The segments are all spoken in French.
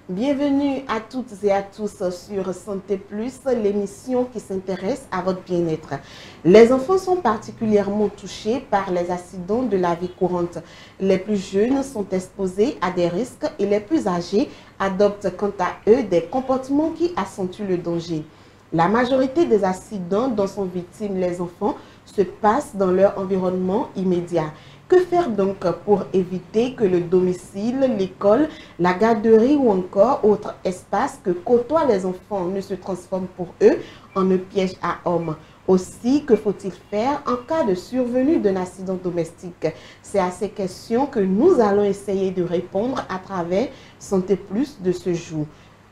Bienvenue à toutes et à tous sur Santé Plus, l'émission qui s'intéresse à votre bien-être. Les enfants sont particulièrement touchés par les accidents de la vie courante. Les plus jeunes sont exposés à des risques et les plus âgés adoptent quant à eux des comportements qui accentuent le danger. La majorité des accidents dont sont victimes les enfants se passent dans leur environnement immédiat. Que faire donc pour éviter que le domicile, l'école, la garderie ou encore autres espaces que côtoient les enfants ne se transforment pour eux en un piège à hommes? Aussi, que faut-il faire en cas de survenue d'un accident domestique? C'est à ces questions que nous allons essayer de répondre à travers Santé Plus de ce jour.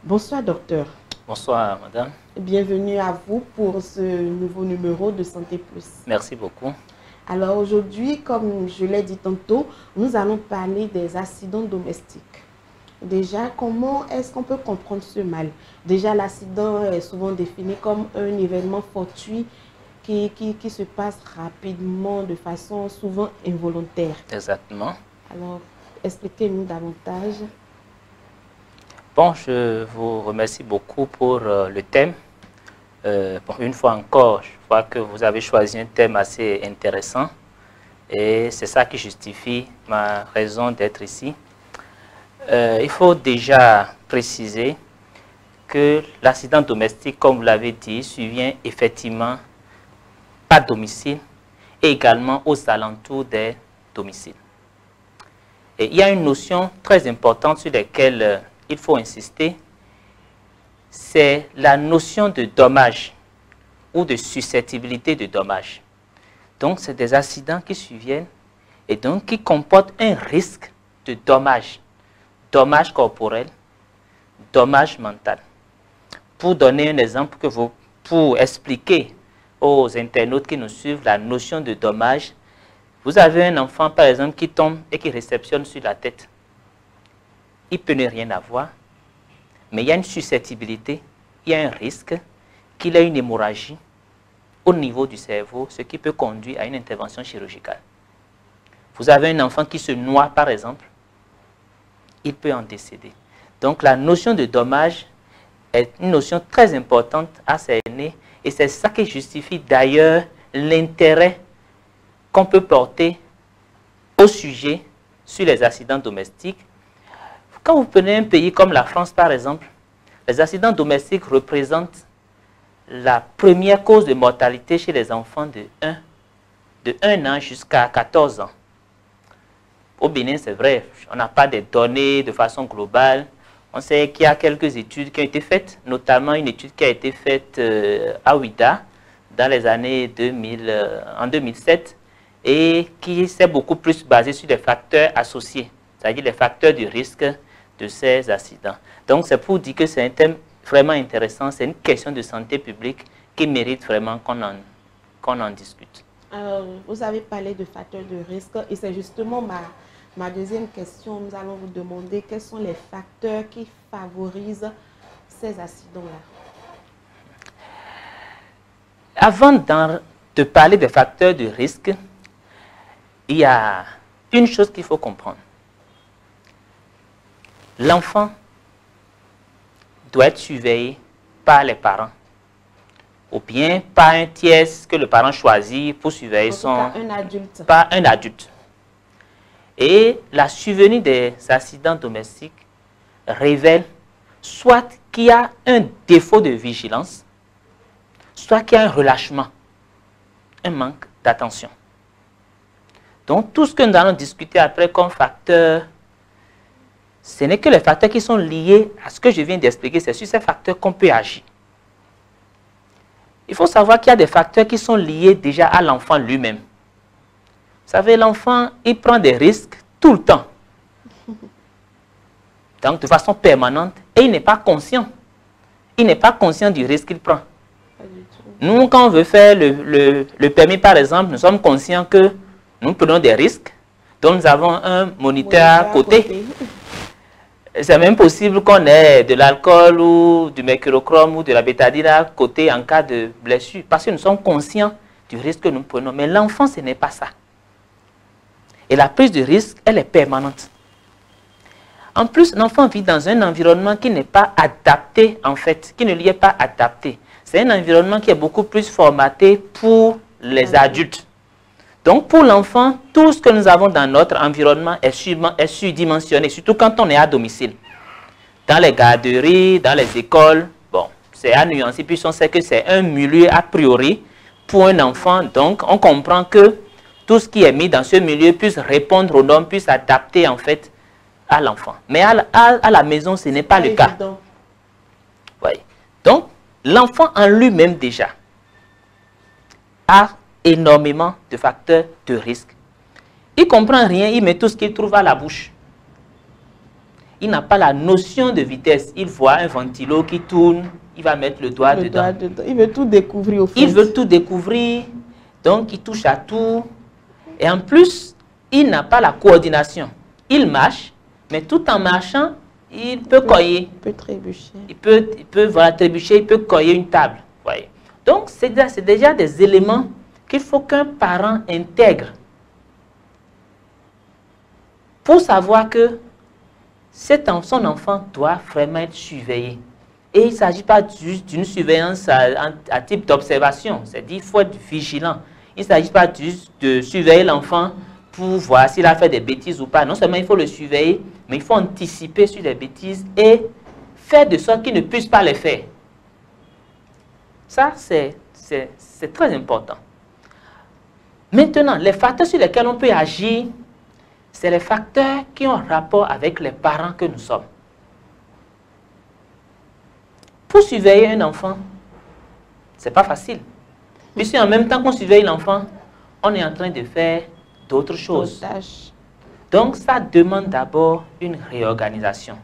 Bonsoir docteur. Bonsoir madame. Bienvenue à vous pour ce nouveau numéro de Santé Plus. Merci beaucoup. Alors aujourd'hui, comme je l'ai dit tantôt, nous allons parler des accidents domestiques. Déjà, comment est-ce qu'on peut comprendre ce mal? Déjà, l'accident est souvent défini comme un événement fortuit qui se passe rapidement, de façon souvent involontaire. Exactement. Alors, expliquez-nous davantage. Bon, je vous remercie beaucoup pour le thème. Une fois encore, je crois que vous avez choisi un thème assez intéressant et c'est ça qui justifie ma raison d'être ici. Il faut déjà préciser que l'accident domestique, comme vous l'avez dit, survient effectivement à domicile et également aux alentours des domiciles. Et il y a une notion très importante sur laquelle il faut insister. C'est la notion de dommage ou de susceptibilité de dommage. Donc, c'est des accidents qui surviennent et donc qui comportent un risque de dommage. Dommage corporel, dommage mental. Pour donner un exemple, pour expliquer aux internautes qui nous suivent la notion de dommage, vous avez un enfant, par exemple, qui tombe et qui réceptionne sur la tête. Il peut ne rien avoir. Mais il y a une susceptibilité, il y a un risque qu'il ait une hémorragie au niveau du cerveau, ce qui peut conduire à une intervention chirurgicale. Vous avez un enfant qui se noie, par exemple, il peut en décéder. Donc la notion de dommage est une notion très importante à cerner et c'est ça qui justifie d'ailleurs l'intérêt qu'on peut porter au sujet sur les accidents domestiques. Quand vous prenez un pays comme la France, par exemple, les accidents domestiques représentent la première cause de mortalité chez les enfants de 1 an jusqu'à 14 ans. Au Bénin, c'est vrai, on n'a pas de données de façon globale. On sait qu'il y a quelques études qui ont été faites, notamment une étude qui a été faite à Ouida dans les années 2007 et qui s'est beaucoup plus basée sur les facteurs associés, c'est-à-dire les facteurs de risque de ces accidents. Donc, c'est pour dire que c'est un thème vraiment intéressant, c'est une question de santé publique qui mérite vraiment qu'on en discute. Vous avez parlé de facteurs de risque et c'est justement ma deuxième question. Nous allons vous demander quels sont les facteurs qui favorisent ces accidents-là. Avant de parler des facteurs de risque, il y a une chose qu'il faut comprendre. L'enfant doit être surveillé par les parents ou bien par un tiers que le parent choisit pour surveiller par un adulte. Et la survenue des accidents domestiques révèle soit qu'il y a un défaut de vigilance, soit qu'il y a un relâchement, un manque d'attention. Donc tout ce que nous allons discuter après comme facteur, ce n'est que les facteurs qui sont liés à ce que je viens d'expliquer, c'est sur ces facteurs qu'on peut agir. Il faut savoir qu'il y a des facteurs qui sont liés déjà à l'enfant lui-même. Vous savez, l'enfant, il prend des risques tout le temps. Donc, de façon permanente, et il n'est pas conscient. Il n'est pas conscient du risque qu'il prend. Nous, quand on veut faire le permis, par exemple, nous sommes conscients que nous prenons des risques, donc nous avons un moniteur à côté. C'est même possible qu'on ait de l'alcool ou du mercurochrome ou de la bétadine à côté en cas de blessure, parce que nous sommes conscients du risque que nous prenons. Mais l'enfant, ce n'est pas ça. Et la prise de risque, elle est permanente. En plus, l'enfant vit dans un environnement qui n'est pas adapté, en fait, qui ne lui est pas adapté. C'est un environnement qui est beaucoup plus formaté pour les adultes. Donc, pour l'enfant, tout ce que nous avons dans notre environnement est surdimensionné, surtout quand on est à domicile. Dans les garderies, dans les écoles, bon, c'est à nuancer, puis on sait que c'est un milieu a priori pour un enfant. Donc, on comprend que tout ce qui est mis dans ce milieu puisse répondre aux normes, puisse s'adapter, en fait, à l'enfant. Mais à la maison, ce n'est pas le cas. Oui. Donc, l'enfant en lui-même déjà a énormément de facteurs de risque. Il ne comprend rien, il met tout ce qu'il trouve à la bouche. Il n'a pas la notion de vitesse. Il voit un ventilo qui tourne, il va mettre le doigt dedans. Il veut tout découvrir au fait. Il veut tout découvrir, donc il touche à tout. Et en plus, il n'a pas la coordination. Il marche, mais tout en marchant, il peut coller. Il peut trébucher. Il peut voilà, trébucher, il peut coller une table. Voyez. Donc, c'est déjà des éléments qu'il faut qu'un parent intègre pour savoir que son enfant doit vraiment être surveillé. Et il ne s'agit pas juste d'une surveillance à type d'observation. C'est-à-dire qu'il faut être vigilant. Il ne s'agit pas juste de surveiller l'enfant pour voir s'il a fait des bêtises ou pas. Non seulement il faut le surveiller, mais il faut anticiper sur les bêtises et faire de sorte qu'il ne puisse pas les faire. Ça, c'est très important. Maintenant, les facteurs sur lesquels on peut agir, c'est les facteurs qui ont rapport avec les parents que nous sommes. Pour surveiller un enfant, ce n'est pas facile. Puisque en même temps qu'on surveille l'enfant, on est en train de faire d'autres choses. Donc, ça demande d'abord une réorganisation.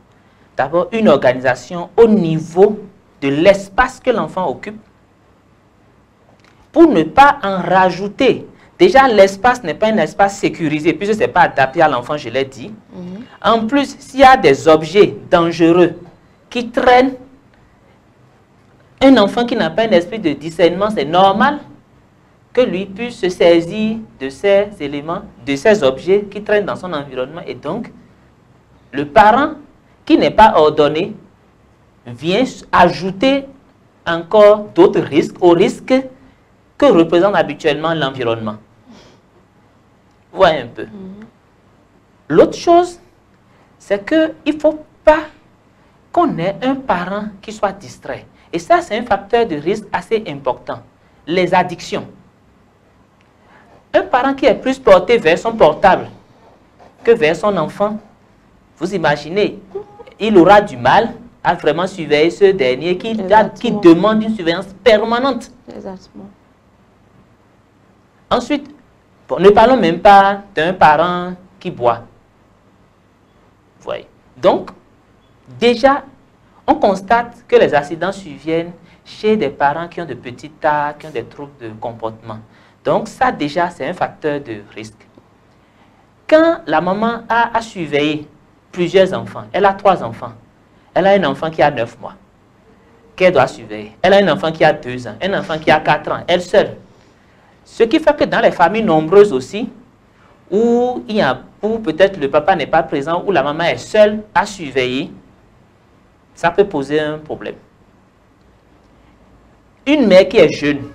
D'abord, une organisation au niveau de l'espace que l'enfant occupe pour ne pas en rajouter. Déjà, l'espace n'est pas un espace sécurisé puisque ce n'est pas adapté à l'enfant, je l'ai dit. En plus, s'il y a des objets dangereux qui traînent, un enfant qui n'a pas un esprit de discernement, c'est normal que lui puisse se saisir de ces éléments, de ces objets qui traînent dans son environnement. Et donc, le parent qui n'est pas ordonné vient ajouter encore d'autres risques aux risques que représente habituellement l'environnement. Voyez un peu. L'autre chose, c'est qu'il ne faut pas qu'on ait un parent qui soit distrait. Et ça, c'est un facteur de risque assez important. Les addictions. Un parent qui est plus porté vers son portable que vers son enfant, vous imaginez, il aura du mal à vraiment surveiller ce dernier qui demande une surveillance permanente. Exactement. Ensuite, bon, ne parlons même pas d'un parent qui boit. Vous voyez. Donc, déjà, on constate que les accidents surviennent chez des parents qui ont de petites tailles, qui ont des troubles de comportement. Donc, ça déjà, c'est un facteur de risque. Quand la maman a surveillé plusieurs enfants, elle a 3 enfants, elle a un enfant qui a 9 mois, qu'elle doit surveiller. Elle a un enfant qui a 2 ans, un enfant qui a 4 ans, elle seule. Ce qui fait que dans les familles nombreuses aussi, où peut-être le papa n'est pas présent, où la maman est seule à surveiller, ça peut poser un problème. Une mère qui est jeune,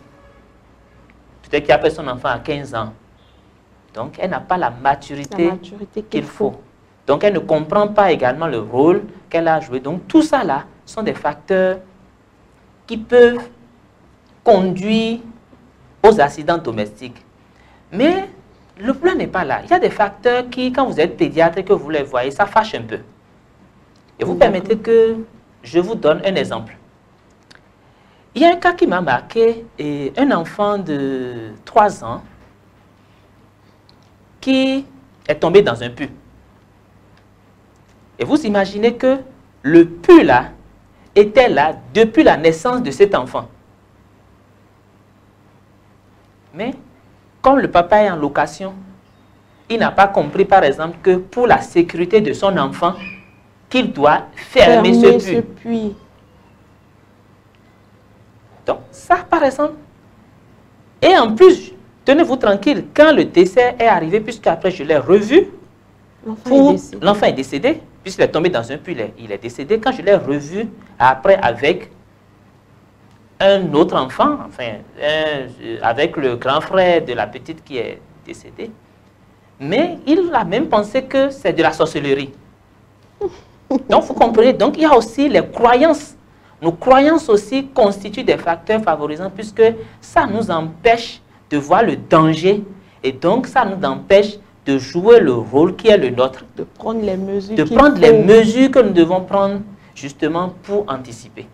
peut-être qui a fait son enfant à 15 ans, donc elle n'a pas la maturité qu'il faut. Donc elle ne comprend pas également le rôle qu'elle a joué. Donc tout ça là sont des facteurs qui peuvent conduire aux accidents domestiques. Mais le plan n'est pas là. Il y a des facteurs qui, quand vous êtes pédiatre et que vous les voyez, ça fâche un peu. Et vous permettez que je vous donne un exemple. Il y a un cas qui m'a marqué, un enfant de 3 ans qui est tombé dans un puits. Et vous imaginez que le puits là était là depuis la naissance de cet enfant. Mais comme le papa est en location, il n'a pas compris par exemple que pour la sécurité de son enfant, qu'il doit fermer ce puits. Donc ça par exemple. Et en plus, tenez-vous tranquille, quand le décès est arrivé, puisqu'après je l'ai revu, l'enfant est décédé. puisqu'il est tombé dans un puits, il est décédé. Quand je l'ai revu après avec un autre enfant, enfin, avec le grand frère de la petite qui est décédée, mais il a même pensé que c'est de la sorcellerie. Donc, vous comprenez, donc il y a aussi les croyances. Nos croyances aussi constituent des facteurs favorisants puisque ça nous empêche de voir le danger et donc ça nous empêche de jouer le rôle qui est le nôtre. De prendre les mesures. De prendre les mesures que nous devons prendre justement pour anticiper.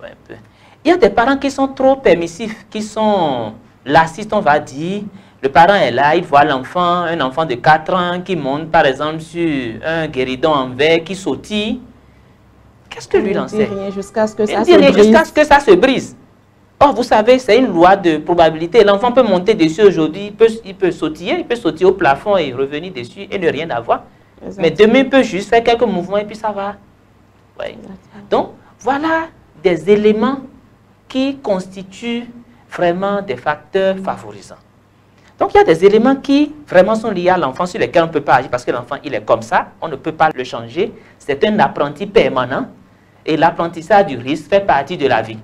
Ouais, un peu. Il y a des parents qui sont trop permissifs, qui sont laxistes, on va dire. Le parent est là, il voit l'enfant, un enfant de 4 ans qui monte par exemple sur un guéridon en verre, qui sautille. Qu'est-ce que lui en sait? Rien jusqu'à ce que ça se rien brise. Jusqu'à ce que ça se brise. Or, vous savez, c'est une loi de probabilité. L'enfant peut monter dessus aujourd'hui, il peut sautiller au plafond et revenir dessus et ne rien avoir. Mais demain, il peut juste faire quelques mouvements et puis ça va. Ouais. Donc, voilà des éléments qui constituent vraiment des facteurs favorisants. Donc, il y a des éléments qui vraiment sont liés à l'enfant sur lesquels on ne peut pas agir parce que l'enfant, il est comme ça, on ne peut pas le changer. C'est un apprenti permanent et l'apprentissage du risque fait partie de la vie.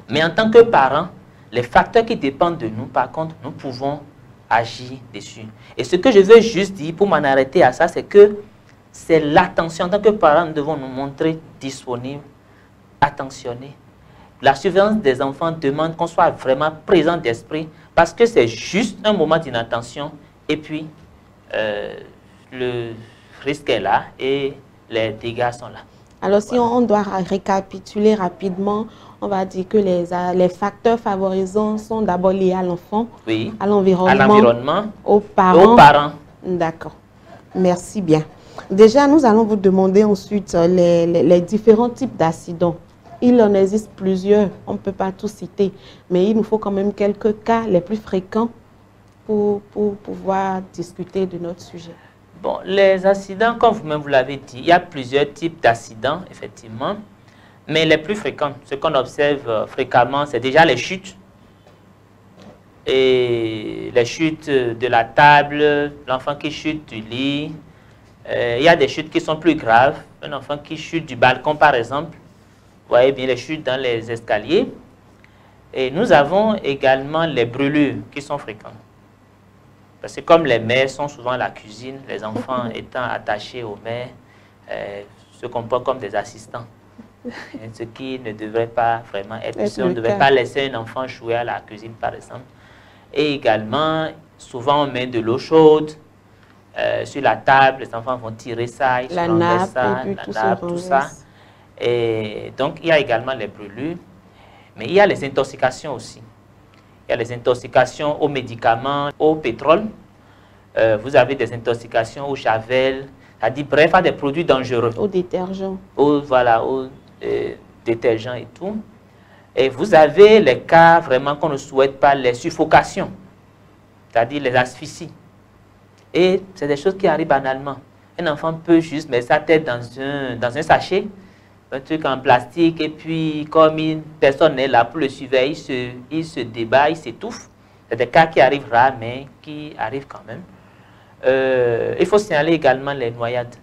Mais en tant que parents, les facteurs qui dépendent de nous, par contre, nous pouvons agir dessus. Et ce que je veux juste dire pour m'en arrêter à ça, c'est que c'est l'attention. En tant que parents, nous devons nous montrer disponibles, attentionnés. La surveillance des enfants demande qu'on soit vraiment présent d'esprit parce que c'est juste un moment d'inattention et puis le risque est là et les dégâts sont là. Alors, si on doit récapituler rapidement, on va dire que les facteurs favorisants sont d'abord liés à l'enfant, oui, à l'environnement, aux parents. D'accord. Merci bien. Déjà, nous allons vous demander ensuite les différents types d'accidents. Il en existe plusieurs, on ne peut pas tout citer, mais il nous faut quand même quelques cas les plus fréquents pour pouvoir discuter de notre sujet. Bon, les accidents, comme vous-même vous l'avez dit, il y a plusieurs types d'accidents, effectivement. Mais les plus fréquents, ce qu'on observe fréquemment, c'est déjà les chutes. Et les chutes de la table, l'enfant qui chute du lit. Il y a des chutes qui sont plus graves. Un enfant qui chute du balcon, par exemple. Vous voyez bien les chutes dans les escaliers. Et nous avons également les brûlures qui sont fréquentes. Parce que comme les mères sont souvent à la cuisine, les enfants étant attachés aux mères, se comportent comme des assistants. Ce qui ne devrait pas vraiment être. On ne devrait pas laisser un enfant jouer à la cuisine, par exemple. Et également, souvent on met de l'eau chaude sur la table, les enfants vont tirer ça, ils la nappe, tout ça. Et donc, il y a également les brûlures, mais il y a les intoxications aussi. Il y a les intoxications aux médicaments, au pétrole. Vous avez des intoxications au javel, c'est-à-dire bref, à des produits dangereux. Au détergent. Voilà, aux détergents et tout. Et vous avez les cas vraiment qu'on ne souhaite pas, les suffocations, c'est-à-dire les asphyxies. Et c'est des choses qui arrivent banalement. Un enfant peut juste mettre sa tête dans un sachet, un truc en plastique, et puis comme personne n'est là pour le surveiller, il se débat, il s'étouffe. C'est des cas qui arrivent rare, mais qui arrivent quand même. Il faut signaler également les noyades.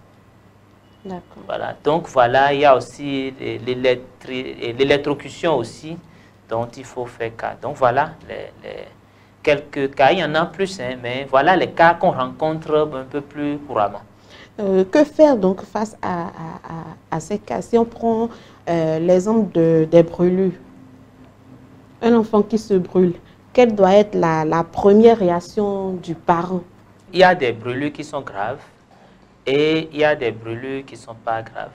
Voilà. Donc voilà, il y a aussi l'électrocution aussi, dont il faut faire cas. Donc voilà quelques cas, il y en a plus, hein, mais voilà les cas qu'on rencontre un peu plus couramment. Que faire donc face à ces cas? Si on prend l'exemple des brûlures, un enfant qui se brûle, quelle doit être la première réaction du parent? Il y a des brûlures qui sont graves et il y a des brûlures qui ne sont pas graves.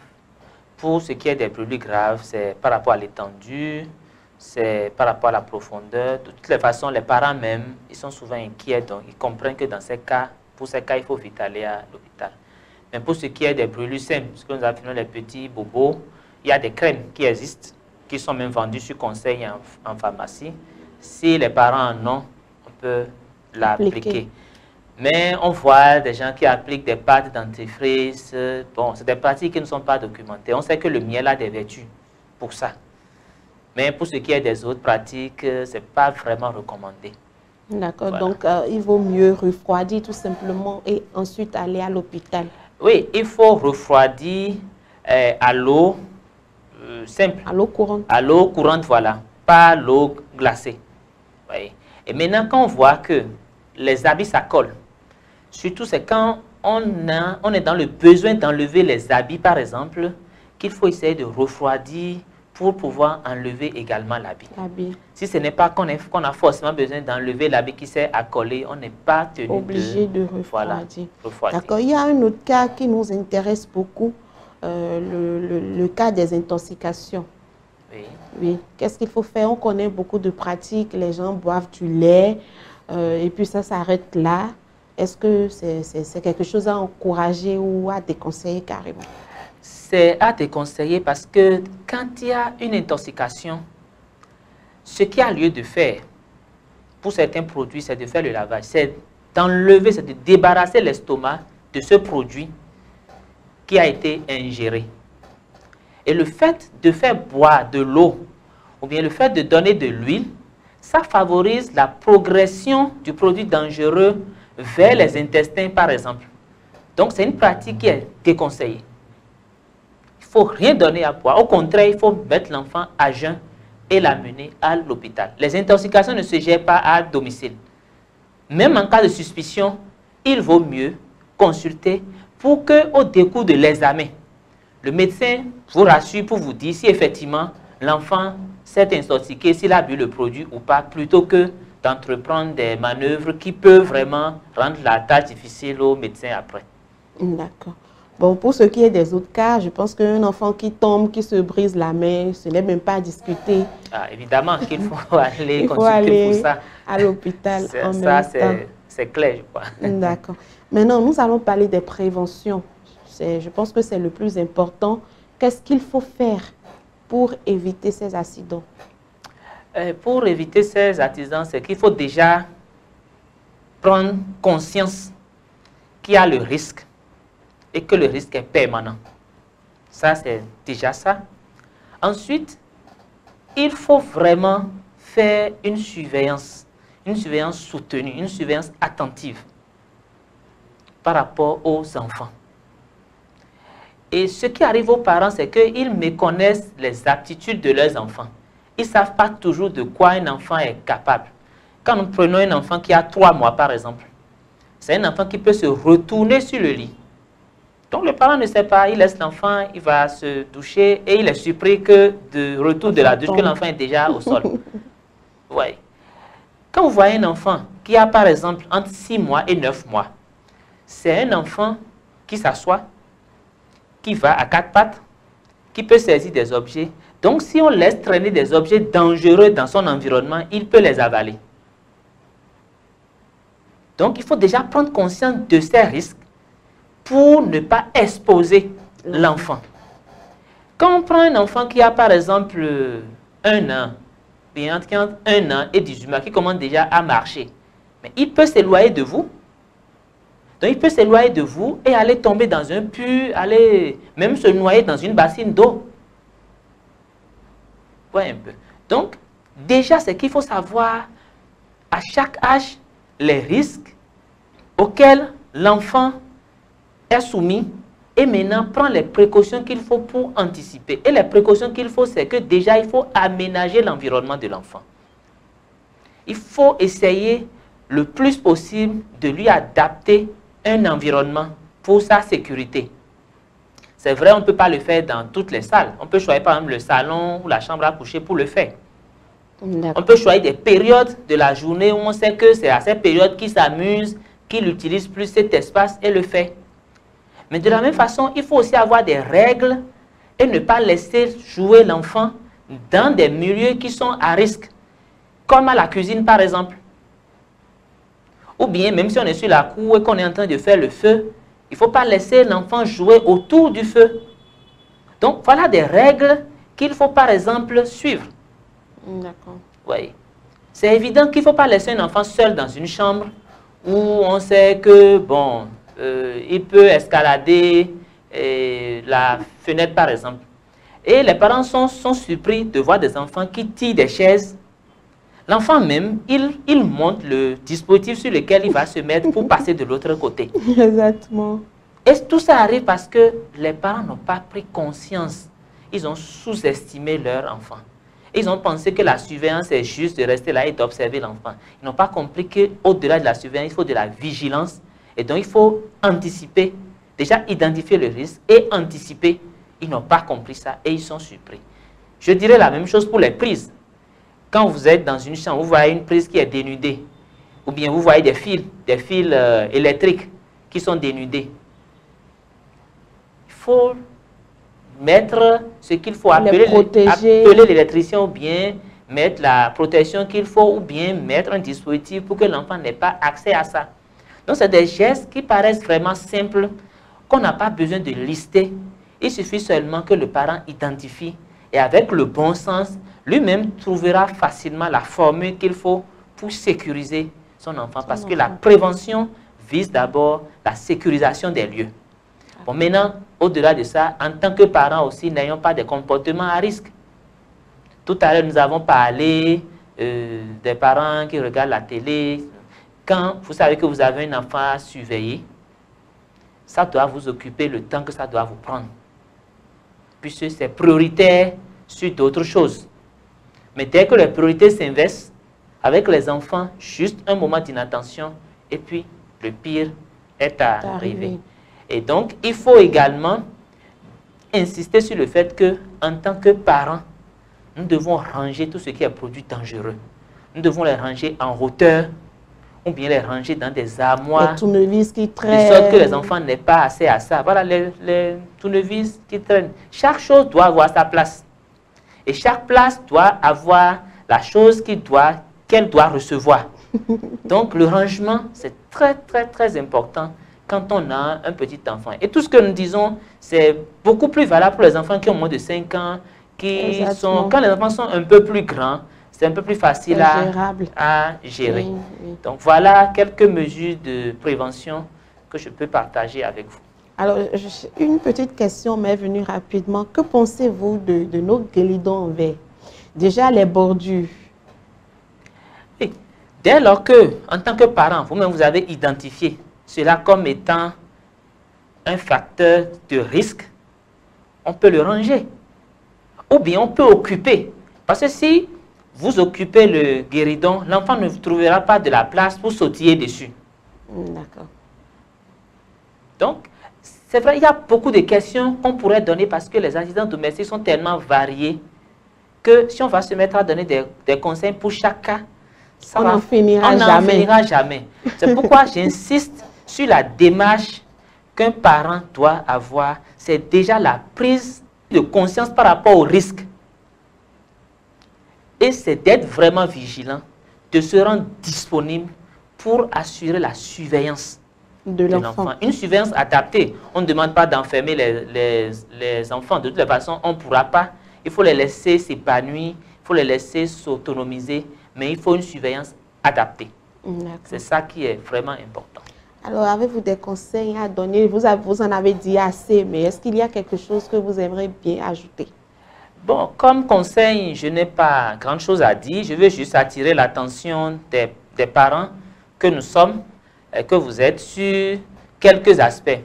Pour ce qui est des brûlures graves, c'est par rapport à l'étendue, c'est par rapport à la profondeur. De toutes les façons, les parents même, ils sont souvent inquiets, donc ils comprennent que dans ces cas, pour ces cas, il faut vite aller à l'hôpital. Mais pour ce qui est des brûlures simples, ce que nous appelons les petits bobos, il y a des crèmes qui existent, qui sont même vendues sur conseil en pharmacie. Si les parents en ont, on peut l'appliquer. Mais on voit des gens qui appliquent des pâtes dentifrice. Bon, c'est des pratiques qui ne sont pas documentées. On sait que le miel a des vertus pour ça. Mais pour ce qui est des autres pratiques, ce n'est pas vraiment recommandé. D'accord, voilà. Donc il vaut mieux refroidir tout simplement et ensuite aller à l'hôpital. Oui, il faut refroidir à l'eau simple. À l'eau courante. À l'eau courante, voilà. Pas l'eau glacée. Oui. Et maintenant, quand on voit que les habits, ça colle, surtout c'est quand on est dans le besoin d'enlever les habits, par exemple, qu'il faut essayer de refroidir pour pouvoir enlever également l'habit. Si ce n'est pas qu'on a forcément besoin d'enlever l'habit qui s'est accolé, on n'est pas tenu obligé de refroidir. Voilà, refroidir. D'accord. Il y a un autre cas qui nous intéresse beaucoup, le cas des intoxications. Oui. Oui. Qu'est-ce qu'il faut faire? On connaît beaucoup de pratiques, les gens boivent du lait et puis ça s'arrête là. Est-ce que c'est quelque chose à encourager ou à déconseiller carrément? C'est à déconseiller parce que quand il y a une intoxication, ce qui a lieu de faire pour certains produits, c'est de faire le lavage. C'est d'enlever, c'est de débarrasser l'estomac de ce produit qui a été ingéré. Et le fait de faire boire de l'eau ou bien le fait de donner de l'huile, ça favorise la progression du produit dangereux vers les intestins, par exemple. Donc, c'est une pratique qui est déconseillée. Il ne faut rien donner à boire. Au contraire, il faut mettre l'enfant à jeun et l'amener à l'hôpital. Les intoxications ne se gèrent pas à domicile. Même en cas de suspicion, il vaut mieux consulter pour qu'au décours de l'examen, le médecin vous rassure pour vous dire si effectivement l'enfant s'est intoxiqué, s'il a bu le produit ou pas, plutôt que d'entreprendre des manœuvres qui peuvent vraiment rendre la tâche difficile au médecin après. D'accord. Bon, pour ce qui est des autres cas, je pense qu'un enfant qui tombe, qui se brise la main, ce n'est même pas à discuter. Ah, évidemment qu'il faut aller consulter pour ça. À l'hôpital en même temps. C'est clair, je crois. D'accord. Maintenant, nous allons parler des préventions. Je pense que c'est le plus important. Qu'est-ce qu'il faut faire pour éviter ces accidents? Pour éviter ces accidents, c'est qu'il faut déjà prendre conscience qu'il y a le risque et que le risque est permanent. Ça, c'est déjà ça. Ensuite, il faut vraiment faire une surveillance soutenue, une surveillance attentive par rapport aux enfants. Et ce qui arrive aux parents, c'est qu'ils méconnaissent les aptitudes de leurs enfants. Ils ne savent pas toujours de quoi un enfant est capable. Quand nous prenons un enfant qui a 3 mois, par exemple, c'est un enfant qui peut se retourner sur le lit. Donc le parent ne sait pas, il laisse l'enfant, il va se doucher et il est surpris que de retour de la douche, que l'enfant est déjà au sol. Ouais. Quand vous voyez un enfant qui a par exemple entre 6 mois et 9 mois, c'est un enfant qui s'assoit, qui va à 4 pattes, qui peut saisir des objets. Donc si on laisse traîner des objets dangereux dans son environnement, il peut les avaler. Donc il faut déjà prendre conscience de ces risques pour ne pas exposer l'enfant. Quand on prend un enfant qui a par exemple 1 an, entre 1 an et 18 mois, qui commence déjà à marcher, mais il peut s'éloigner de vous. Donc il peut s'éloigner de vous et aller tomber dans un puits, aller même se noyer dans une bassine d'eau. Ouais, un peu. Donc déjà, c'est qu'il faut savoir à chaque âge les risques auxquels l'enfant est soumis et maintenant prend les précautions qu'il faut pour anticiper. Et les précautions qu'il faut, c'est que déjà, il faut aménager l'environnement de l'enfant. Il faut essayer le plus possible de lui adapter un environnement pour sa sécurité. C'est vrai, on ne peut pas le faire dans toutes les salles. On peut choisir par exemple le salon ou la chambre à coucher pour le faire. On peut choisir des périodes de la journée où on sait que c'est à ces périodes qu'il s'amuse, qu'il utilise plus cet espace et le fait. Mais de la même façon, il faut aussi avoir des règles et ne pas laisser jouer l'enfant dans des milieux qui sont à risque, comme à la cuisine par exemple. Ou bien, même si on est sur la cour et qu'on est en train de faire le feu, il ne faut pas laisser l'enfant jouer autour du feu. Donc, voilà des règles qu'il faut par exemple suivre. D'accord. Oui. C'est évident qu'il ne faut pas laisser un enfant seul dans une chambre où on sait que, bon, il peut escalader la fenêtre par exemple. Et les parents sont surpris de voir des enfants qui tirent des chaises. L'enfant même, il monte le dispositif sur lequel il va se mettre pour passer de l'autre côté. Exactement. Et tout ça arrive parce que les parents n'ont pas pris conscience. Ils ont sous-estimé leur enfant. Ils ont pensé que la surveillance est juste de rester là et d'observer l'enfant. Ils n'ont pas compris qu'au-delà de la surveillance, il faut de la vigilance. Et donc, il faut anticiper, déjà identifier le risque et anticiper. Ils n'ont pas compris ça et ils sont surpris. Je dirais la même chose pour les prises. Quand vous êtes dans une chambre, vous voyez une prise qui est dénudée. Ou bien vous voyez des fils électriques qui sont dénudés. Il faut mettre ce qu'il faut, appeler l'électricien ou bien mettre la protection qu'il faut ou bien mettre un dispositif pour que l'enfant n'ait pas accès à ça. Donc, c'est des gestes qui paraissent vraiment simples, qu'on n'a pas besoin de lister. Il suffit seulement que le parent identifie et avec le bon sens, lui-même trouvera facilement la formule qu'il faut pour sécuriser son enfant. Parce que la prévention vise d'abord la sécurisation des lieux. Bon, maintenant, au-delà de ça, en tant que parents aussi, n'ayons pas des comportements à risque. Tout à l'heure, nous avons parlé des parents qui regardent la télé. Quand vous savez que vous avez un enfant à surveiller, ça doit vous occuper le temps que ça doit vous prendre. Puisque c'est prioritaire sur d'autres choses. Mais dès que les priorités s'inversent, avec les enfants, juste un moment d'inattention, et puis le pire est arrivé. Et donc, il faut également insister sur le fait que, en tant que parents, nous devons ranger tout ce qui est produit dangereux. Nous devons les ranger en hauteur, ou bien les ranger dans des armoires, les tournevis qui traînent, de sorte que les enfants n'aient pas accès à ça. Voilà, les tournevis qui traînent. Chaque chose doit avoir sa place. Et chaque place doit avoir la chose qu'elle doit recevoir. Donc, le rangement, c'est très, très, très important quand on a un petit enfant. Et tout ce que nous disons, c'est beaucoup plus valable pour les enfants qui ont moins de 5 ans, quand les enfants sont un peu plus grands, c'est un peu plus facile à gérer. Oui, oui. Donc, voilà quelques mesures de prévention que je peux partager avec vous. Alors, une petite question m'est venue rapidement. Que pensez-vous de nos guéridons en verre? Déjà, les bordures. Oui. Dès lors que, en tant que parent, vous-même, vous avez identifié cela comme étant un facteur de risque, on peut le ranger. Ou bien on peut occuper. Parce que si vous occupez le guéridon, l'enfant ne trouvera pas de la place pour sautiller dessus. D'accord. Donc, c'est vrai, il y a beaucoup de questions qu'on pourrait donner parce que les accidents domestiques sont tellement variés que si on va se mettre à donner des conseils pour chaque cas, on n'en finira jamais. C'est pourquoi j'insiste sur la démarche qu'un parent doit avoir. C'est déjà la prise de conscience par rapport au risque. Et c'est d'être vraiment vigilant, de se rendre disponible pour assurer la surveillance de l'enfant. Une surveillance adaptée. On ne demande pas d'enfermer les enfants. De toute façon, on ne pourra pas. Il faut les laisser s'épanouir, il faut les laisser s'autonomiser, mais il faut une surveillance adaptée. C'est ça qui est vraiment important. Alors, avez-vous des conseils à donner? Vous en avez dit assez, mais est-ce qu'il y a quelque chose que vous aimeriez bien ajouter? Bon, comme conseil, je n'ai pas grand chose à dire. Je veux juste attirer l'attention des parents que nous sommes et que vous êtes sur quelques aspects.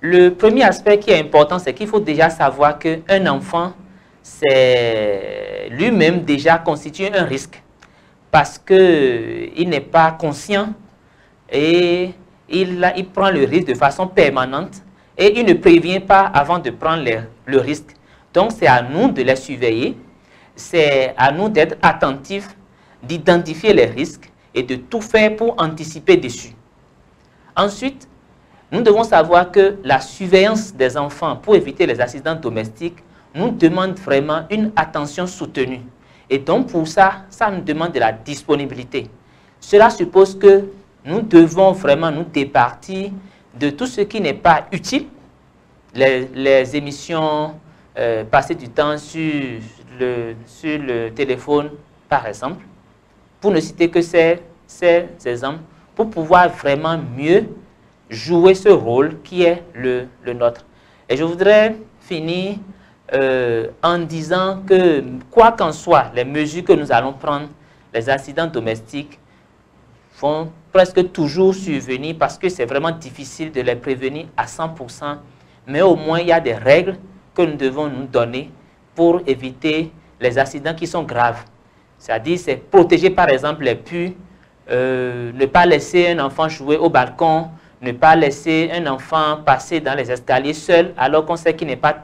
Le premier aspect qui est important, c'est qu'il faut déjà savoir qu'un enfant, c'est lui-même déjà constitue un risque parce qu'il n'est pas conscient et il prend le risque de façon permanente et il ne prévient pas avant de prendre le risque. Donc, c'est à nous de les surveiller, c'est à nous d'être attentifs, d'identifier les risques et de tout faire pour anticiper dessus. Ensuite, nous devons savoir que la surveillance des enfants pour éviter les accidents domestiques nous demande vraiment une attention soutenue. Et donc, pour ça, ça nous demande de la disponibilité. Cela suppose que nous devons vraiment nous départir de tout ce qui n'est pas utile, les émissions, passer du temps sur le téléphone, par exemple, pour ne citer que ces exemples, pour pouvoir vraiment mieux jouer ce rôle qui est le nôtre. Et je voudrais finir en disant que, quoi qu'en soit, les mesures que nous allons prendre, les accidents domestiques vont presque toujours survenir parce que c'est vraiment difficile de les prévenir à 100%. Mais au moins, il y a des règles que nous devons nous donner pour éviter les accidents qui sont graves. C'est-à-dire, c'est protéger par exemple les puits, ne pas laisser un enfant jouer au balcon, ne pas laisser un enfant passer dans les escaliers seul alors qu'on sait qu'il n'est pas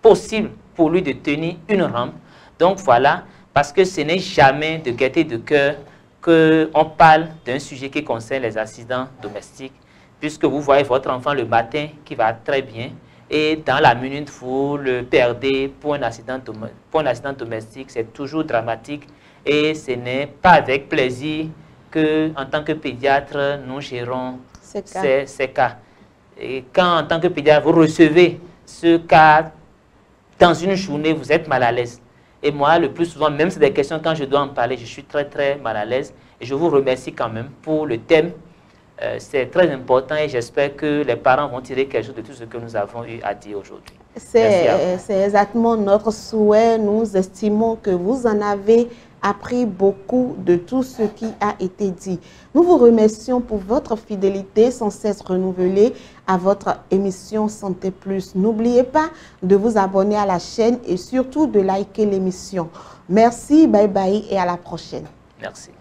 possible pour lui de tenir une rampe. Donc voilà, parce que ce n'est jamais de gaieté de cœur qu'on parle d'un sujet qui concerne les accidents domestiques, puisque vous voyez votre enfant le matin qui va très bien et dans la minute vous le perdez pour un accident domestique, c'est toujours dramatique et ce n'est pas avec plaisir que, en tant que pédiatre, nous gérons ces cas. Et quand, en tant que pédiatre, vous recevez ce cas dans une journée, vous êtes mal à l'aise. Et moi, le plus souvent, même c'est des questions, quand je dois en parler, je suis très mal à l'aise. Et je vous remercie quand même pour le thème. C'est très important et j'espère que les parents vont tirer quelque chose de tout ce que nous avons eu à dire aujourd'hui. C'est exactement notre souhait. Nous estimons que vous en avez appris beaucoup de tout ce qui a été dit. Nous vous remercions pour votre fidélité sans cesse renouvelée à votre émission Santé Plus. N'oubliez pas de vous abonner à la chaîne et surtout de liker l'émission. Merci, bye bye et à la prochaine. Merci.